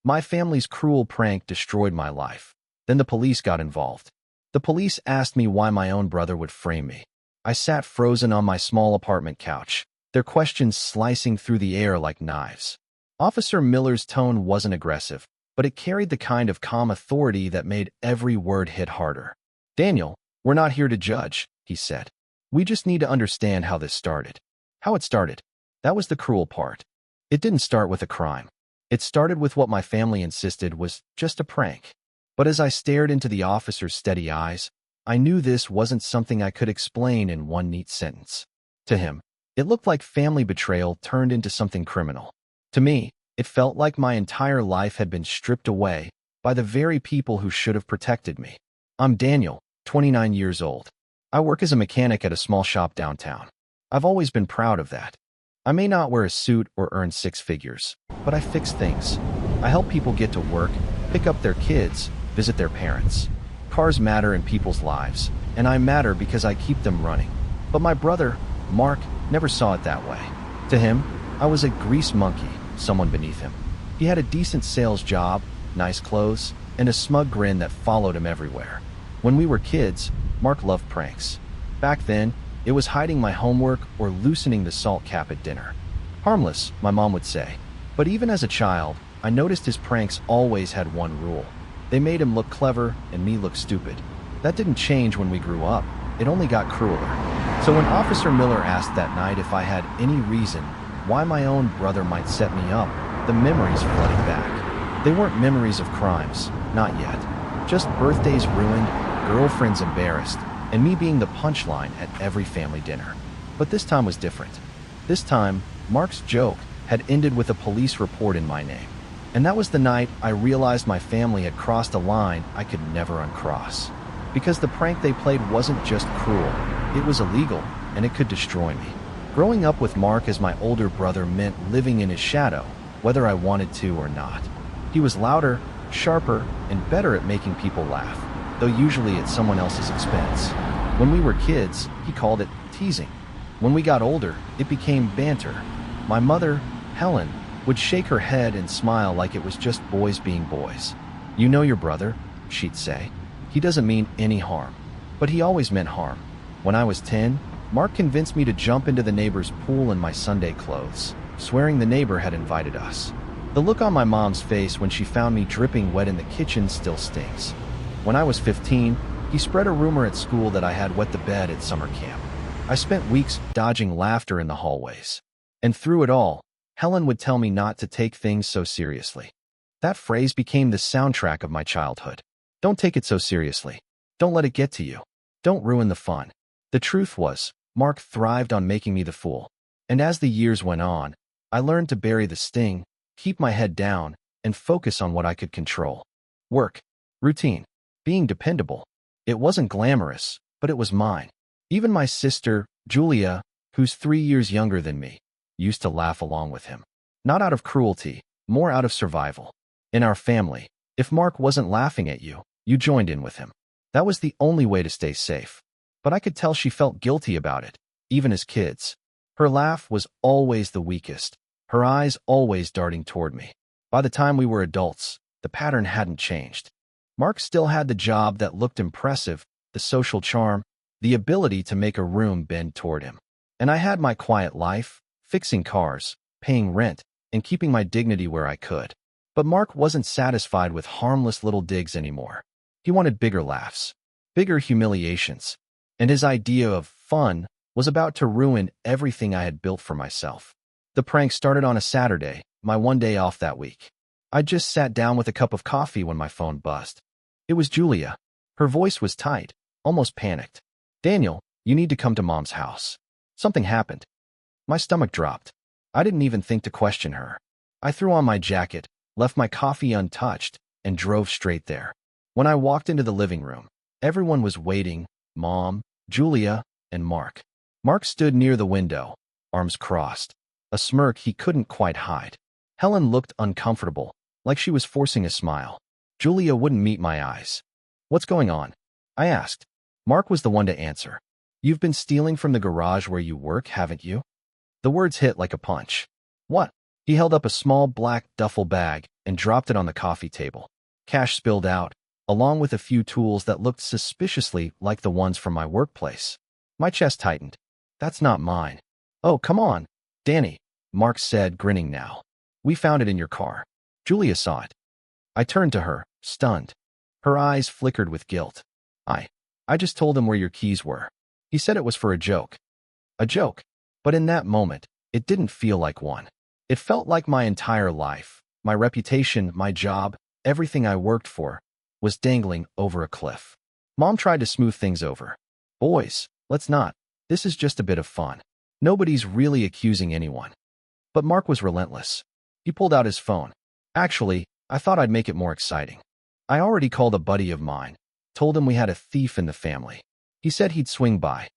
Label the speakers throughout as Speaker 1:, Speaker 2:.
Speaker 1: My family's cruel prank destroyed my life. Then the police got involved. The police asked me why my own brother would frame me. I sat frozen on my small apartment couch, their questions slicing through the air like knives. Officer Miller's tone wasn't aggressive, but it carried the kind of calm authority that made every word hit harder. "Daniel, we're not here to judge," he said. "We just need to understand how this started." How it started. That was the cruel part. It didn't start with a crime. It started with what my family insisted was just a prank. But as I stared into the officer's steady eyes, I knew this wasn't something I could explain in one neat sentence. To him, it looked like family betrayal turned into something criminal. To me, it felt like my entire life had been stripped away by the very people who should have protected me. I'm Daniel, 29 years old. I work as a mechanic at a small shop downtown. I've always been proud of that. I may not wear a suit or earn six figures, but I fix things. I help people get to work, pick up their kids, visit their parents. Cars matter in people's lives, and I matter because I keep them running. But my brother, Mark, never saw it that way. To him, I was a grease monkey, someone beneath him. He had a decent sales job, nice clothes, and a smug grin that followed him everywhere. When we were kids, Mark loved pranks. Back then, it was hiding my homework or loosening the salt cap at dinner. Harmless, my mom would say. But even as a child, I noticed his pranks always had one rule. They made him look clever and me look stupid. That didn't change when we grew up. It only got crueler. So when Officer Miller asked that night if I had any reason why my own brother might set me up, the memories flooded back. They weren't memories of crimes, not yet. Just birthdays ruined, girlfriends embarrassed, and me being the punchline at every family dinner. But this time was different. This time, Mark's joke had ended with a police report in my name. And that was the night I realized my family had crossed a line I could never uncross. Because the prank they played wasn't just cruel, it was illegal, and it could destroy me. Growing up with Mark as my older brother meant living in his shadow, whether I wanted to or not. He was louder, sharper, and better at making people laugh, though usually at someone else's expense. When we were kids, he called it teasing. When we got older, it became banter. My mother, Helen, would shake her head and smile like it was just boys being boys. "You know your brother," she'd say. "He doesn't mean any harm." But he always meant harm. When I was 10, Mark convinced me to jump into the neighbor's pool in my Sunday clothes, swearing the neighbor had invited us. The look on my mom's face when she found me dripping wet in the kitchen still stings. When I was 15, he spread a rumor at school that I had wet the bed at summer camp. I spent weeks dodging laughter in the hallways. And through it all, Helen would tell me not to take things so seriously. That phrase became the soundtrack of my childhood. Don't take it so seriously. Don't let it get to you. Don't ruin the fun. The truth was, Mark thrived on making me the fool. And as the years went on, I learned to bury the sting, keep my head down, and focus on what I could control. Work, routine, being dependable. It wasn't glamorous, but it was mine. Even my sister, Julia, who's 3 years younger than me, used to laugh along with him. Not out of cruelty, more out of survival. In our family, if Mark wasn't laughing at you, you joined in with him. That was the only way to stay safe. But I could tell she felt guilty about it, even as kids. Her laugh was always the weakest, her eyes always darting toward me. By the time we were adults, the pattern hadn't changed. Mark still had the job that looked impressive, the social charm, the ability to make a room bend toward him. And I had my quiet life, fixing cars, paying rent, and keeping my dignity where I could. But Mark wasn't satisfied with harmless little digs anymore. He wanted bigger laughs, bigger humiliations. And his idea of fun was about to ruin everything I had built for myself. The prank started on a Saturday, my one day off that week. I just sat down with a cup of coffee when my phone buzzed. It was Julia. Her voice was tight, almost panicked. "Daniel, you need to come to Mom's house. Something happened." My stomach dropped. I didn't even think to question her. I threw on my jacket, left my coffee untouched, and drove straight there. When I walked into the living room, everyone was waiting: Mom, Julia, and Mark. Mark stood near the window, arms crossed, a smirk he couldn't quite hide. Helen looked uncomfortable, like she was forcing a smile. Julia wouldn't meet my eyes. "What's going on?" I asked. Mark was the one to answer. "You've been stealing from the garage where you work, haven't you?" The words hit like a punch. "What?" He held up a small black duffel bag and dropped it on the coffee table. Cash spilled out, along with a few tools that looked suspiciously like the ones from my workplace. My chest tightened. That's not mine. Oh, come on, Danny, Mark said, grinning now. We found it in your car. Julia saw it. I turned to her, stunned. Her eyes flickered with guilt. I just told him where your keys were. He said it was for a joke. A joke. But in that moment, it didn't feel like one. It felt like my entire life, my reputation, my job, everything I worked for, was dangling over a cliff. Mom tried to smooth things over. Boys, let's not. This is just a bit of fun. Nobody's really accusing anyone. But Mark was relentless. He pulled out his phone. Actually, I thought I'd make it more exciting. I already called a buddy of mine, told him we had a thief in the family. He said he'd swing by.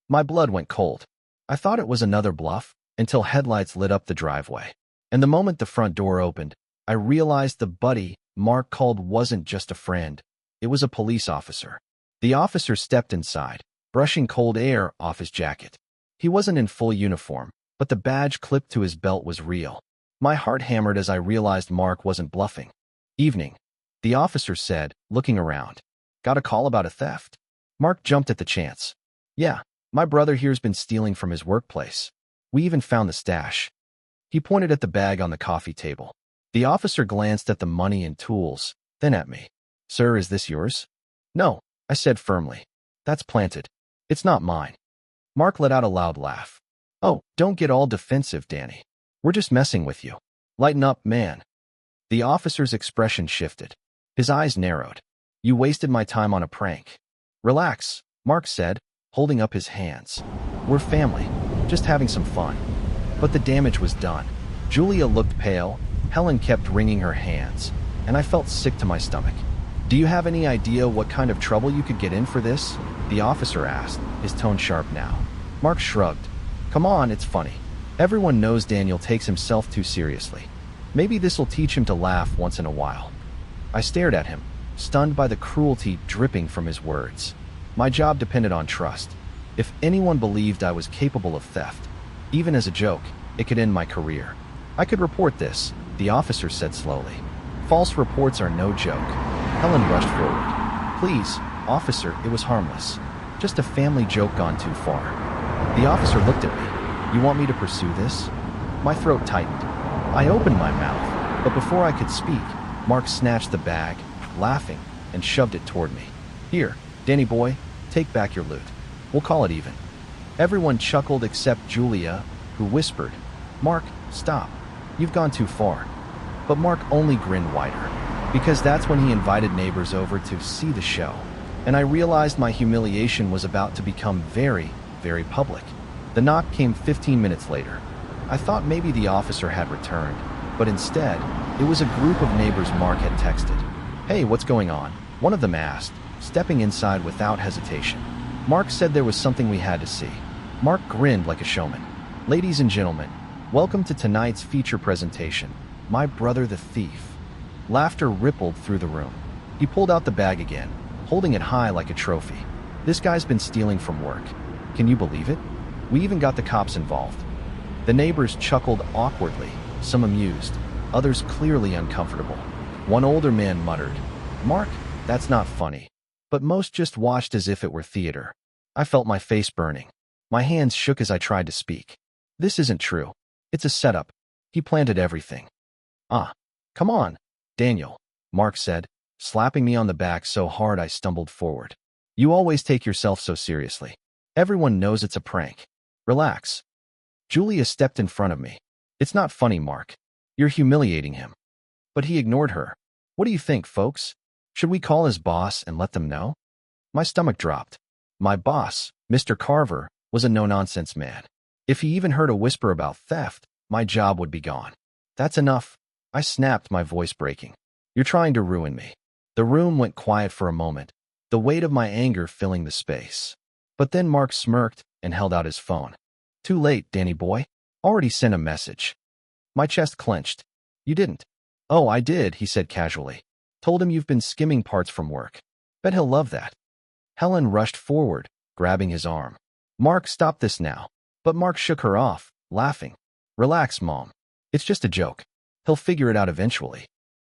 Speaker 1: My blood went cold. I thought it was another bluff until headlights lit up the driveway. And the moment the front door opened, I realized the buddy Mark called wasn't just a friend. It was a police officer. The officer stepped inside, brushing cold air off his jacket. He wasn't in full uniform, but the badge clipped to his belt was real. My heart hammered as I realized Mark wasn't bluffing. Evening, the officer said, looking around. Got a call about a theft? Mark jumped at the chance. Yeah, my brother here's been stealing from his workplace. We even found the stash. He pointed at the bag on the coffee table. The officer glanced at the money and tools, then at me. Sir, is this yours? No, I said firmly. That's planted. It's not mine. Mark let out a loud laugh. Oh, don't get all defensive, Danny. We're just messing with you. Lighten up, man. The officer's expression shifted. His eyes narrowed. You wasted my time on a prank. Relax, Mark said, holding up his hands. We're family, just having some fun. But the damage was done. Julia looked pale, Helen kept wringing her hands, and I felt sick to my stomach. Do you have any idea what kind of trouble you could get in for this? The officer asked, his tone sharp now. Mark shrugged. Come on, it's funny. Everyone knows Daniel takes himself too seriously. Maybe this'll teach him to laugh once in a while. I stared at him, stunned by the cruelty dripping from his words. My job depended on trust. If anyone believed I was capable of theft, even as a joke, it could end my career. I could report this, the officer said slowly. False reports are no joke. Helen rushed forward. Please, officer, it was harmless. Just a family joke gone too far. The officer looked at me. You want me to pursue this? My throat tightened. I opened my mouth, but before I could speak, Mark snatched the bag, laughing, and shoved it toward me. Here, Danny boy, take back your loot. We'll call it even. Everyone chuckled except Julia, who whispered, Mark, stop. You've gone too far. But Mark only grinned wider, because that's when he invited neighbors over to see the show. And I realized my humiliation was about to become very, very public. The knock came 15 minutes later. I thought maybe the officer had returned, but instead, it was a group of neighbors Mark had texted. Hey, what's going on? One of them asked, stepping inside without hesitation. Mark said there was something we had to see. Mark grinned like a showman. Ladies and gentlemen, welcome to tonight's feature presentation, My Brother the Thief. Laughter rippled through the room. He pulled out the bag again, holding it high like a trophy. This guy's been stealing from work. Can you believe it? We even got the cops involved. The neighbors chuckled awkwardly, some amused, others clearly uncomfortable. One older man muttered, Mark, that's not funny. But most just watched as if it were theater. I felt my face burning. My hands shook as I tried to speak. This isn't true. It's a setup. He planted everything. Come on, Daniel, Mark said, slapping me on the back so hard I stumbled forward. You always take yourself so seriously. Everyone knows it's a prank. Relax. Julia stepped in front of me. It's not funny, Mark. You're humiliating him. But he ignored her. What do you think, folks? Should we call his boss and let them know? My stomach dropped. My boss, Mr. Carver, was a no-nonsense man. If he even heard a whisper about theft, my job would be gone. That's enough. I snapped, my voice breaking. You're trying to ruin me. The room went quiet for a moment, the weight of my anger filling the space. But then Mark smirked and held out his phone. Too late, Danny boy. Already sent a message. My chest clenched. You didn't. Oh, I did, he said casually. Told him you've been skimming parts from work. Bet he'll love that. Helen rushed forward, grabbing his arm. Mark, stop this now. But Mark shook her off, laughing. Relax, Mom. It's just a joke. He'll figure it out eventually.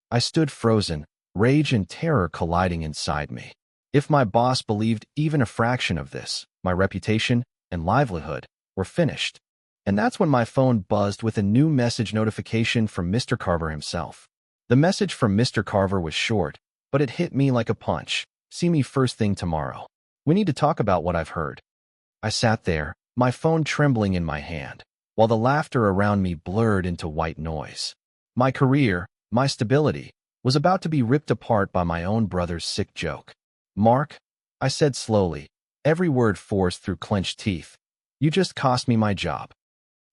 Speaker 1: I stood frozen, rage and terror colliding inside me. If my boss believed even a fraction of this, my reputation and livelihood were finished. And that's when my phone buzzed with a new message notification from Mr. Carver himself. The message from Mr. Carver was short, but it hit me like a punch. See me first thing tomorrow. We need to talk about what I've heard. I sat there, my phone trembling in my hand, while the laughter around me blurred into white noise. My career, my stability, was about to be ripped apart by my own brother's sick joke. Mark, I said slowly, every word forced through clenched teeth, you just cost me my job.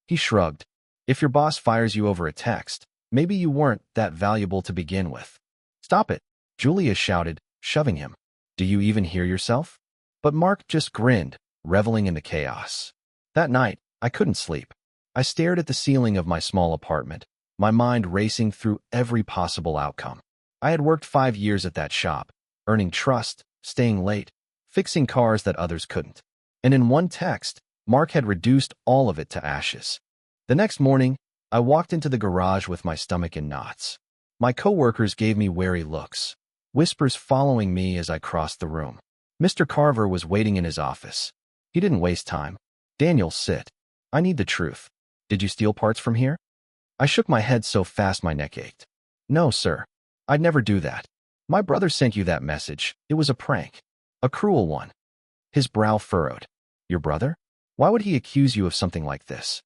Speaker 1: He shrugged. If your boss fires you over a text, maybe you weren't that valuable to begin with. Stop it, Julia shouted, shoving him. Do you even hear yourself? But Mark just grinned, reveling in the chaos. That night, I couldn't sleep. I stared at the ceiling of my small apartment, my mind racing through every possible outcome. I had worked 5 years at that shop, earning trust, staying late, fixing cars that others couldn't. And in one text, Mark had reduced all of it to ashes. The next morning, I walked into the garage with my stomach in knots. My coworkers gave me wary looks, whispers following me as I crossed the room. Mr. Carver was waiting in his office. He didn't waste time. Daniel, sit. I need the truth. Did you steal parts from here? I shook my head so fast my neck ached. No, sir. I'd never do that. My brother sent you that message. It was a prank. A cruel one. His brow furrowed. Your brother? Why would he accuse you of something like this?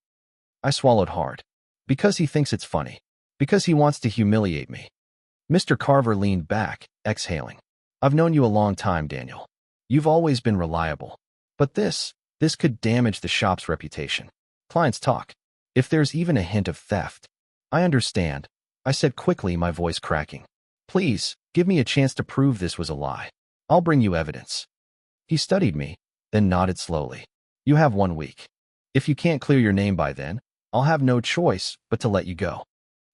Speaker 1: I swallowed hard. Because he thinks it's funny. Because he wants to humiliate me. Mr. Carver leaned back, exhaling. I've known you a long time, Daniel. You've always been reliable. But this could damage the shop's reputation. Clients talk. If there's even a hint of theft. I understand, I said quickly, my voice cracking. Please, give me a chance to prove this was a lie. I'll bring you evidence. He studied me, then nodded slowly. You have 1 week. If you can't clear your name by then, I'll have no choice but to let you go.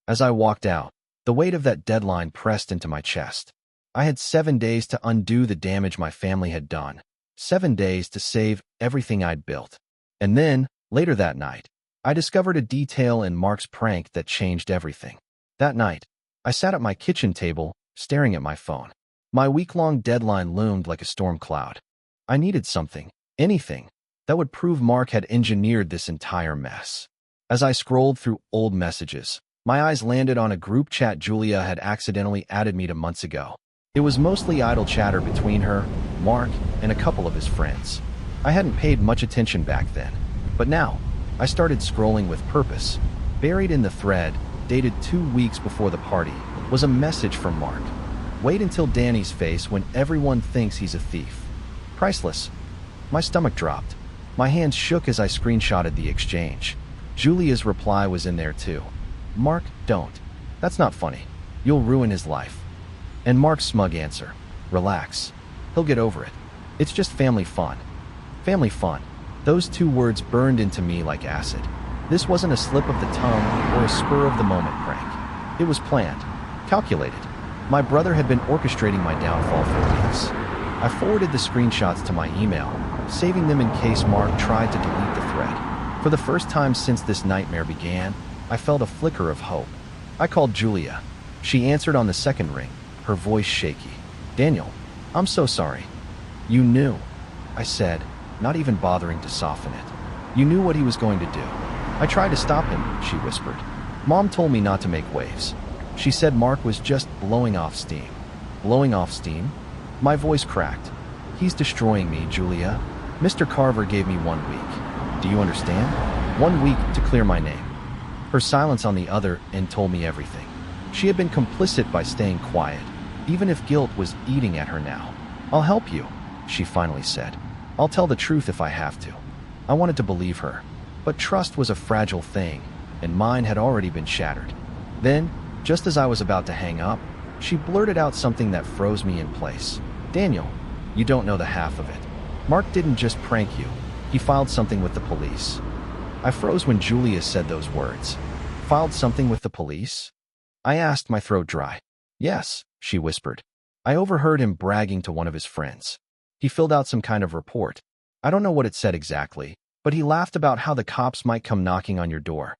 Speaker 1: As I walked out, the weight of that deadline pressed into my chest. I had 7 days to undo the damage my family had done. 7 days to save everything I'd built. And then, later that night, I discovered a detail in Mark's prank that changed everything. That night, I sat at my kitchen table, staring at my phone. My week-long deadline loomed like a storm cloud. I needed something, anything, that would prove Mark had engineered this entire mess. As I scrolled through old messages, my eyes landed on a group chat Julia had accidentally added me to months ago. It was mostly idle chatter between her, Mark, and a couple of his friends. I hadn't paid much attention back then, but now, I started scrolling with purpose. Buried in the thread, dated 2 weeks before the party, was a message from Mark. Wait until Danny's face when everyone thinks he's a thief. Priceless. My stomach dropped. My hands shook as I screenshotted the exchange. Julia's reply was in there too. Mark, don't. That's not funny. You'll ruin his life. And Mark's smug answer. Relax. He'll get over it. It's just family fun. Family fun. Those 2 words burned into me like acid. This wasn't a slip of the tongue or a spur-of-the-moment prank. It was planned. Calculated. My brother had been orchestrating my downfall for weeks. I forwarded the screenshots to my email, saving them in case Mark tried to delete the thread. For the first time since this nightmare began, I felt a flicker of hope. I called Julia. She answered on the second ring, her voice shaky. Daniel, I'm so sorry. You knew, I said, not even bothering to soften it. You knew what he was going to do. I tried to stop him, she whispered. Mom told me not to make waves. She said Mark was just blowing off steam. Blowing off steam? My voice cracked. He's destroying me, Julia. Mr. Carver gave me 1 week. Do you understand? 1 week to clear my name. Her silence on the other end told me everything. She had been complicit by staying quiet, even if guilt was eating at her now. I'll help you, she finally said. I'll tell the truth if I have to. I wanted to believe her, but trust was a fragile thing, and mine had already been shattered. Then, just as I was about to hang up, she blurted out something that froze me in place. Daniel, you don't know the half of it. Mark didn't just prank you. He filed something with the police. I froze when Julia said those words. Filed something with the police? I asked, my throat dry. Yes, she whispered. I overheard him bragging to one of his friends. He filled out some kind of report. I don't know what it said exactly, but he laughed about how the cops might come knocking on your door.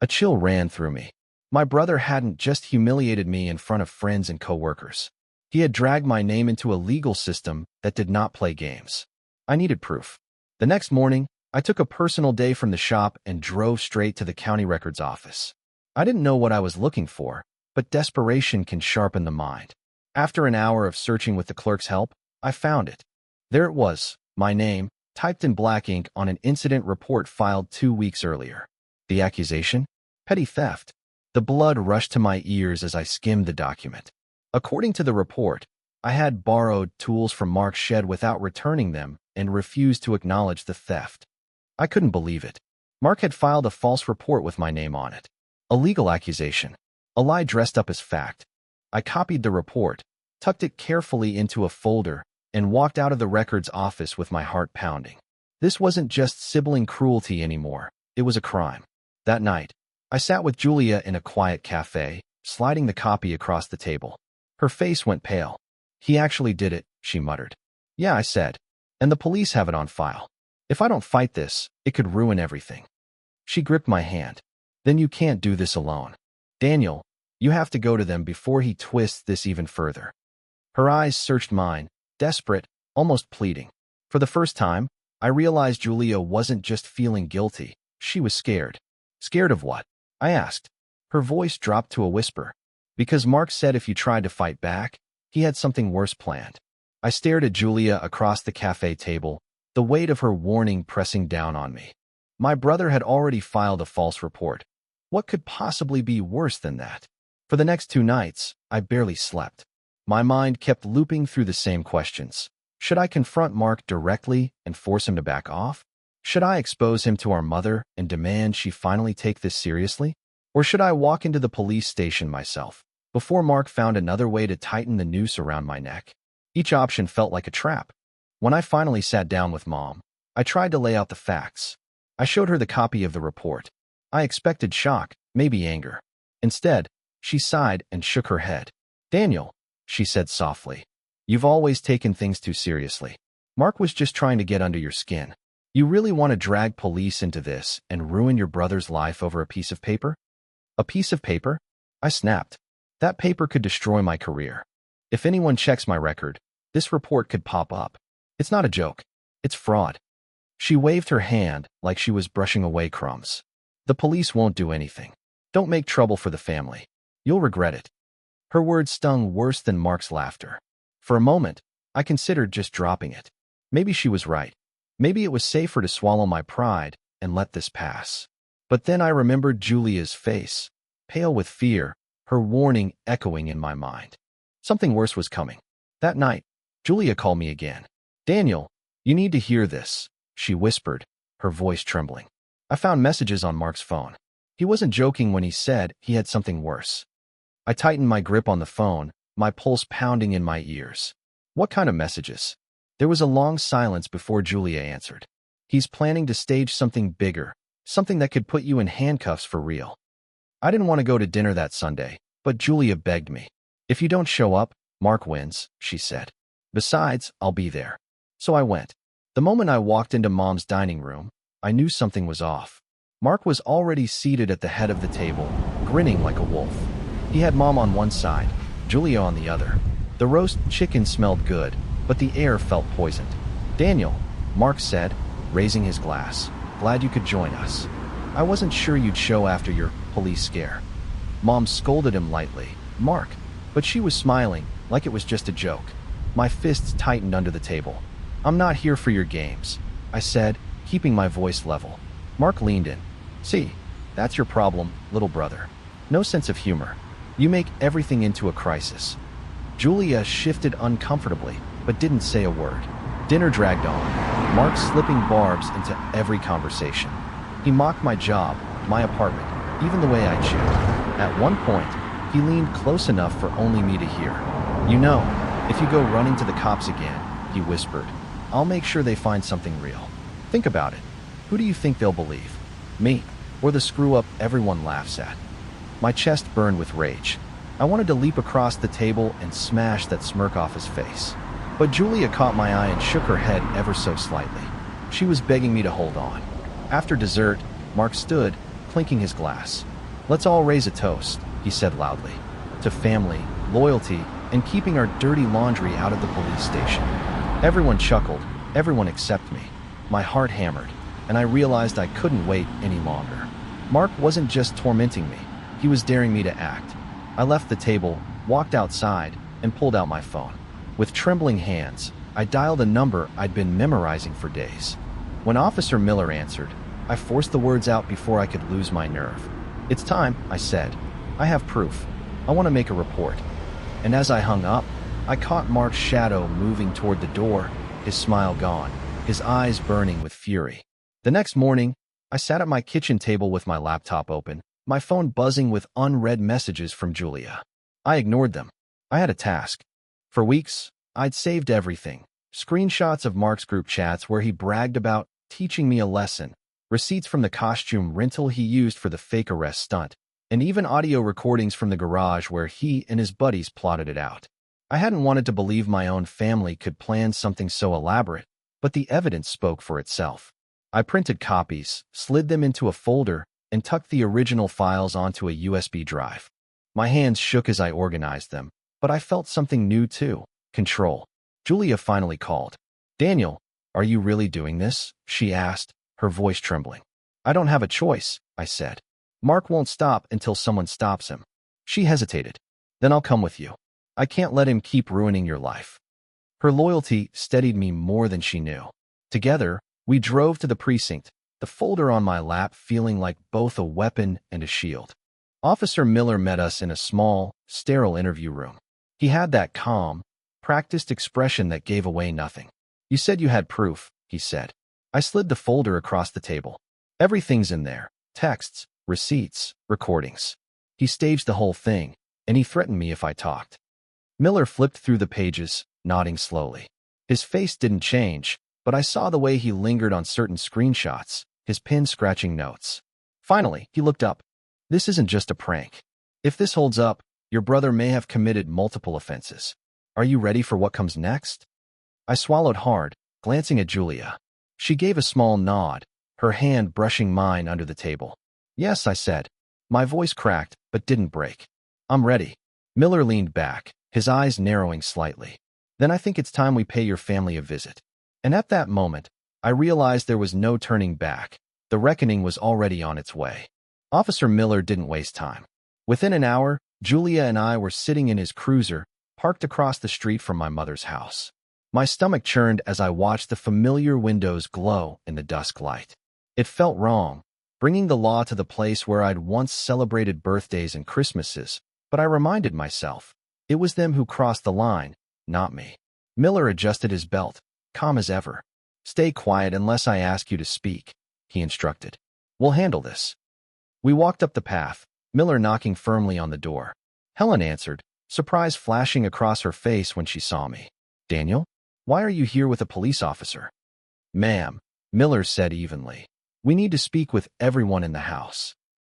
Speaker 1: A chill ran through me. My brother hadn't just humiliated me in front of friends and coworkers. He had dragged my name into a legal system that did not play games. I needed proof. The next morning, I took a personal day from the shop and drove straight to the county records office. I didn't know what I was looking for, but desperation can sharpen the mind. After an hour of searching with the clerk's help, I found it. There it was, my name, typed in black ink on an incident report filed 2 weeks earlier. The accusation? Petty theft. The blood rushed to my ears as I skimmed the document. According to the report, I had borrowed tools from Mark's shed without returning them and refused to acknowledge the theft. I couldn't believe it. Mark had filed a false report with my name on it. A legal accusation. A lie dressed up as fact. I copied the report, tucked it carefully into a folder, and walked out of the records office with my heart pounding. This wasn't just sibling cruelty anymore. It was a crime. That night, I sat with Julia in a quiet cafe, sliding the copy across the table. Her face went pale. "He actually did it," she muttered. "Yeah," I said. "And the police have it on file. If I don't fight this, it could ruin everything." She gripped my hand. "Then you can't do this alone. Daniel, you have to go to them before he twists this even further." Her eyes searched mine, desperate, almost pleading. For the first time, I realized Julia wasn't just feeling guilty. She was scared. Scared of what? I asked. Her voice dropped to a whisper. Because Mark said if you tried to fight back, he had something worse planned. I stared at Julia across the cafe table, the weight of her warning pressing down on me. My brother had already filed a false report. What could possibly be worse than that? For the next 2 nights, I barely slept. My mind kept looping through the same questions. Should I confront Mark directly and force him to back off? Should I expose him to our mother and demand she finally take this seriously? Or should I walk into the police station myself, before Mark found another way to tighten the noose around my neck? Each option felt like a trap. When I finally sat down with Mom, I tried to lay out the facts. I showed her the copy of the report. I expected shock, maybe anger. Instead, she sighed and shook her head. "Daniel," she said softly, "you've always taken things too seriously. Mark was just trying to get under your skin. You really want to drag police into this and ruin your brother's life over a piece of paper?" "A piece of paper?" I snapped. "That paper could destroy my career. If anyone checks my record, this report could pop up. It's not a joke. It's fraud." She waved her hand like she was brushing away crumbs. "The police won't do anything. Don't make trouble for the family. You'll regret it." Her words stung worse than Mark's laughter. For a moment, I considered just dropping it. Maybe she was right. Maybe it was safer to swallow my pride and let this pass. But then I remembered Julia's face, pale with fear, her warning echoing in my mind. Something worse was coming. That night, Julia called me again. "Daniel, you need to hear this," she whispered, her voice trembling. "I found messages on Mark's phone. He wasn't joking when he said he had something worse." I tightened my grip on the phone, my pulse pounding in my ears. "What kind of messages?" There was a long silence before Julia answered. "He's planning to stage something bigger, something that could put you in handcuffs for real." I didn't want to go to dinner that Sunday, but Julia begged me. "If you don't show up, Mark wins," she said. "Besides, I'll be there." So I went. The moment I walked into Mom's dining room, I knew something was off. Mark was already seated at the head of the table, grinning like a wolf. He had Mom on one side, Julia on the other. The roast chicken smelled good, but the air felt poisoned. "Daniel," Mark said, raising his glass, "glad you could join us. I wasn't sure you'd show after your police scare." Mom scolded him lightly, "Mark," but she was smiling, like it was just a joke. My fists tightened under the table. "I'm not here for your games," I said, keeping my voice level. Mark leaned in. "See, that's your problem, little brother. No sense of humor. You make everything into a crisis." Julia shifted uncomfortably, but didn't say a word. Dinner dragged on, Mark slipping barbs into every conversation. He mocked my job, my apartment, even the way I chewed. At one point, he leaned close enough for only me to hear. "You know, if you go running to the cops again," he whispered, "I'll make sure they find something real. Think about it. Who do you think they'll believe? Me, or the screw-up everyone laughs at?" My chest burned with rage. I wanted to leap across the table and smash that smirk off his face. But Julia caught my eye and shook her head ever so slightly. She was begging me to hold on. After dessert, Mark stood, clinking his glass. Let's all raise a toast, he said loudly, to family, loyalty, and keeping our dirty laundry out of the police station. Everyone chuckled, everyone except me. My heart hammered, and I realized I couldn't wait any longer. Mark wasn't just tormenting me, he was daring me to act. I left the table, walked outside, and pulled out my phone. With trembling hands, I dialed a number I'd been memorizing for days. When Officer Miller answered, I forced the words out before I could lose my nerve. "It's time," I said. "I have proof. I want to make a report." And as I hung up, I caught Mark's shadow moving toward the door, his smile gone, his eyes burning with fury. The next morning, I sat at my kitchen table with my laptop open, my phone buzzing with unread messages from Julia. I ignored them. I had a task. For weeks, I'd saved everything. Screenshots of Mark's group chats where he bragged about teaching me a lesson, receipts from the costume rental he used for the fake arrest stunt, and even audio recordings from the garage where he and his buddies plotted it out. I hadn't wanted to believe my own family could plan something so elaborate, but the evidence spoke for itself. I printed copies, slid them into a folder, and tucked the original files onto a USB drive. My hands shook as I organized them, but I felt something new too: control. Julia finally called. "Daniel, are you really doing this?" she asked, her voice trembling. "I don't have a choice," I said. "Mark won't stop until someone stops him." She hesitated. "Then I'll come with you. I can't let him keep ruining your life." Her loyalty steadied me more than she knew. Together, we drove to the precinct, the folder on my lap feeling like both a weapon and a shield. Officer Miller met us in a small, sterile interview room. He had that calm, practiced expression that gave away nothing. "You said you had proof," he said. I slid the folder across the table. "Everything's in there. Texts, receipts, recordings." He staged the whole thing, and he threatened me if I talked. Miller flipped through the pages, nodding slowly. His face didn't change, but I saw the way he lingered on certain screenshots, his pen scratching notes. Finally, he looked up. "This isn't just a prank. If this holds up, your brother may have committed multiple offenses. Are you ready for what comes next?" I swallowed hard, glancing at Julia. She gave a small nod, her hand brushing mine under the table. "Yes," I said. My voice cracked, but didn't break. "I'm ready." Miller leaned back, his eyes narrowing slightly. "Then I think it's time we pay your family a visit." And at that moment, I realized there was no turning back. The reckoning was already on its way. Officer Miller didn't waste time. Within an hour, Julia and I were sitting in his cruiser, parked across the street from my mother's house. My stomach churned as I watched the familiar windows glow in the dusk light. It felt wrong, bringing the law to the place where I'd once celebrated birthdays and Christmases, but I reminded myself, it was them who crossed the line, not me. Miller adjusted his belt, calm as ever. "Stay quiet unless I ask you to speak," he instructed. "We'll handle this." We walked up the path, Miller knocking firmly on the door. Helen answered, surprise flashing across her face when she saw me. "Daniel, why are you here with a police officer?" "Ma'am," Miller said evenly. "We need to speak with everyone in the house."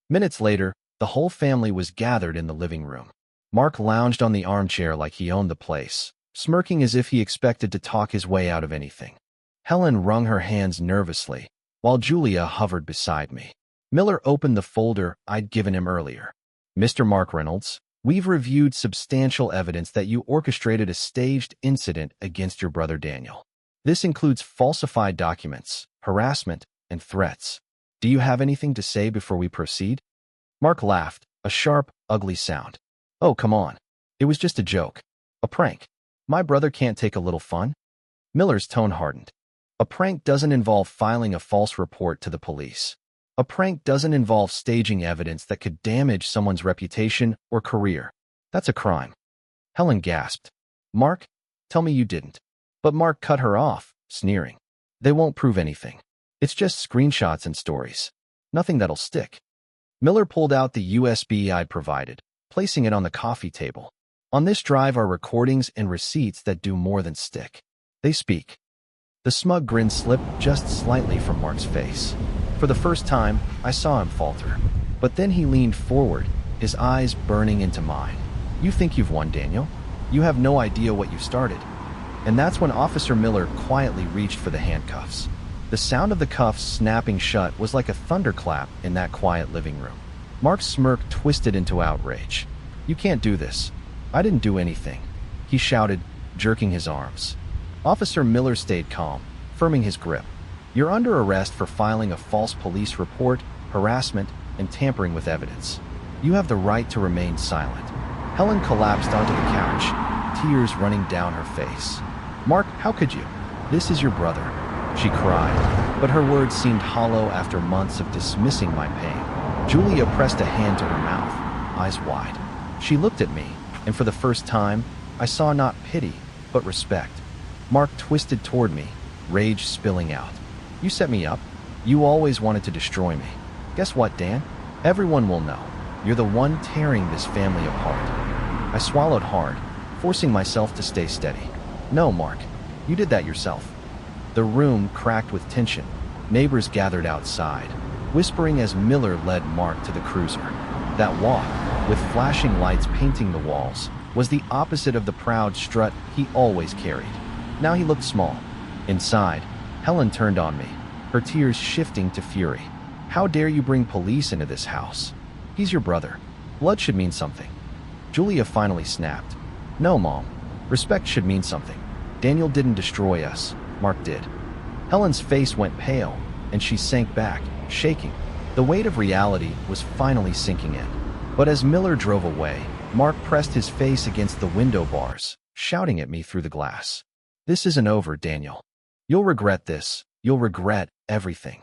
Speaker 1: Minutes later, the whole family was gathered in the living room. Mark lounged on the armchair like he owned the place, smirking as if he expected to talk his way out of anything. Helen wrung her hands nervously, while Julia hovered beside me. Miller opened the folder I'd given him earlier. "Mr. Mark Reynolds, we've reviewed substantial evidence that you orchestrated a staged incident against your brother Daniel. This includes falsified documents, harassment, and threats. Do you have anything to say before we proceed?" Mark laughed, a sharp, ugly sound. "Oh, come on. It was just a joke. A prank. My brother can't take a little fun." Miller's tone hardened. "A prank doesn't involve filing a false report to the police. A prank doesn't involve staging evidence that could damage someone's reputation or career. That's a crime." Helen gasped. "Mark, tell me you didn't." But Mark cut her off, sneering. "They won't prove anything. It's just screenshots and stories. Nothing that'll stick." Miller pulled out the USB I'd provided, placing it on the coffee table. "On this drive are recordings and receipts that do more than stick. They speak." The smug grin slipped just slightly from Mark's face. For the first time, I saw him falter. But then he leaned forward, his eyes burning into mine. "You think you've won, Daniel? You have no idea what you started." And that's when Officer Miller quietly reached for the handcuffs. The sound of the cuffs snapping shut was like a thunderclap in that quiet living room. Mark's smirk twisted into outrage. You can't do this. I didn't do anything, he shouted, jerking his arms. Officer Miller stayed calm, firming his grip. You're under arrest for filing a false police report, harassment, and tampering with evidence. You have the right to remain silent. Helen collapsed onto the couch, tears running down her face. Mark, how could you? This is your brother, she cried, but her words seemed hollow after months of dismissing my pain. Julia pressed a hand to her mouth, eyes wide. She looked at me, and for the first time, I saw not pity, but respect. Mark twisted toward me, rage spilling out. You set me up. You always wanted to destroy me. Guess what, Dan? Everyone will know. You're the one tearing this family apart. I swallowed hard, forcing myself to stay steady. No, Mark. You did that yourself. The room cracked with tension. Neighbors gathered outside, whispering as Miller led Mark to the cruiser. That walk, with flashing lights painting the walls, was the opposite of the proud strut he always carried. Now he looked small. Inside, Helen turned on me, her tears shifting to fury. How dare you bring police into this house? He's your brother. Blood should mean something. Julia finally snapped. No, Mom. Respect should mean something. Daniel didn't destroy us. Mark did. Helen's face went pale, and she sank back, shaking. The weight of reality was finally sinking in. But as Miller drove away, Mark pressed his face against the window bars, shouting at me through the glass. This isn't over, Daniel. You'll regret this. You'll regret everything.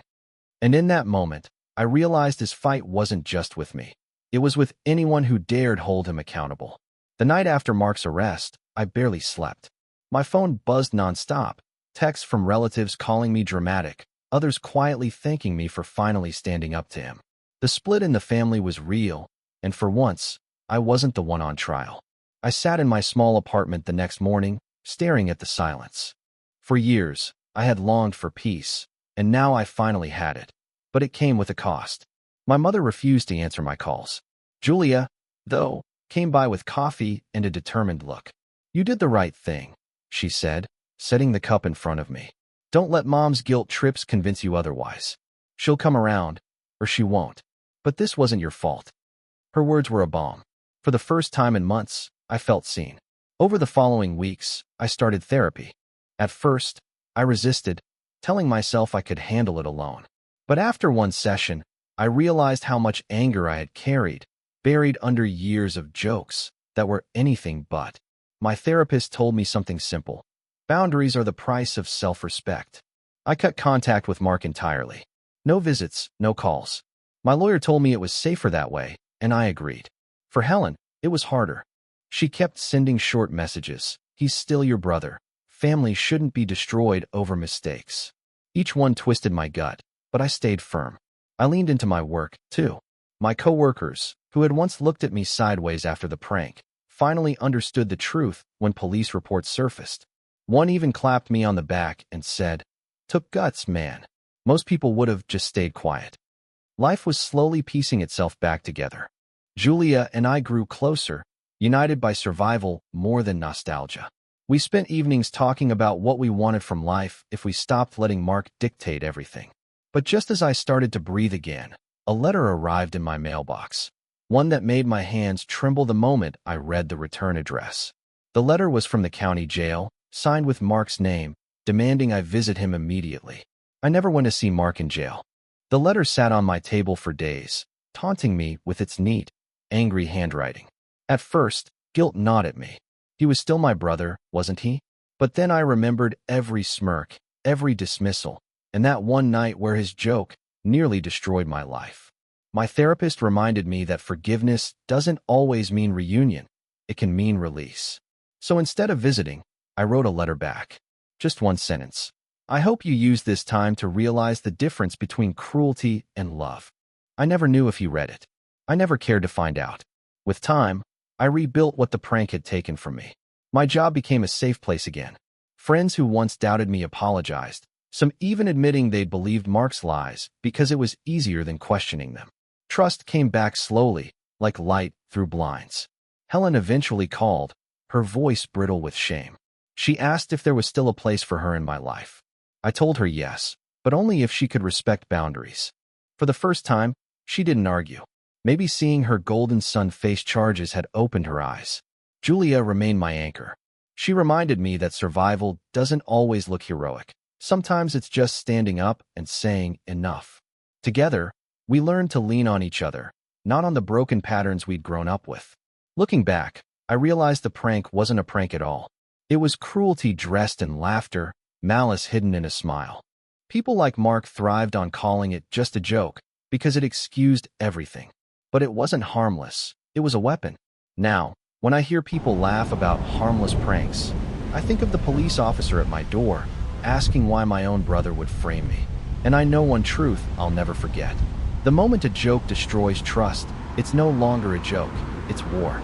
Speaker 1: And in that moment, I realized his fight wasn't just with me. It was with anyone who dared hold him accountable. The night after Mark's arrest, I barely slept. My phone buzzed nonstop, texts from relatives calling me dramatic, others quietly thanking me for finally standing up to him. The split in the family was real, and for once, I wasn't the one on trial. I sat in my small apartment the next morning, staring at the silence. For years, I had longed for peace, and now I finally had it. But it came with a cost. My mother refused to answer my calls. Julia, though, came by with coffee and a determined look. You did the right thing, she said, setting the cup in front of me. Don't let Mom's guilt trips convince you otherwise. She'll come around, or she won't. But this wasn't your fault. Her words were a balm. For the first time in months, I felt seen. Over the following weeks, I started therapy. At first, I resisted, telling myself I could handle it alone. But after one session, I realized how much anger I had carried, buried under years of jokes that were anything but. My therapist told me something simple. Boundaries are the price of self-respect. I cut contact with Mark entirely. No visits, no calls. My lawyer told me it was safer that way, and I agreed. For Helen, it was harder. She kept sending short messages. He's still your brother. Family shouldn't be destroyed over mistakes. Each one twisted my gut, but I stayed firm. I leaned into my work, too. My coworkers, who had once looked at me sideways after the prank, finally understood the truth when police reports surfaced. One even clapped me on the back and said, "Took guts, man." Most people would have just stayed quiet. Life was slowly piecing itself back together. Julia and I grew closer, united by survival more than nostalgia. We spent evenings talking about what we wanted from life if we stopped letting Mark dictate everything. But just as I started to breathe again, a letter arrived in my mailbox. One that made my hands tremble the moment I read the return address. The letter was from the county jail, signed with Mark's name, demanding I visit him immediately. I never went to see Mark in jail. The letter sat on my table for days, taunting me with its neat, angry handwriting. At first, guilt gnawed at me. He was still my brother, wasn't he? But then I remembered every smirk, every dismissal, and that one night where his joke nearly destroyed my life. My therapist reminded me that forgiveness doesn't always mean reunion. It can mean release. So instead of visiting, I wrote a letter back. Just one sentence. I hope you use this time to realize the difference between cruelty and love. I never knew if he read it. I never cared to find out. With time, I rebuilt what the prank had taken from me. My job became a safe place again. Friends who once doubted me apologized, some even admitting they'd believed Mark's lies because it was easier than questioning them. Trust came back slowly, like light through blinds. Helen eventually called, her voice brittle with shame. She asked if there was still a place for her in my life. I told her yes, but only if she could respect boundaries. For the first time, she didn't argue. Maybe seeing her golden son face charges had opened her eyes. Julia remained my anchor. She reminded me that survival doesn't always look heroic. Sometimes it's just standing up and saying enough. Together, we learned to lean on each other, not on the broken patterns we'd grown up with. Looking back, I realized the prank wasn't a prank at all. It was cruelty dressed in laughter, malice hidden in a smile. People like Mark thrived on calling it just a joke because it excused everything. But it wasn't harmless. It was a weapon. Now, when I hear people laugh about harmless pranks, I think of the police officer at my door, asking why my own brother would frame me. And I know one truth I'll never forget. The moment a joke destroys trust, it's no longer a joke, it's war.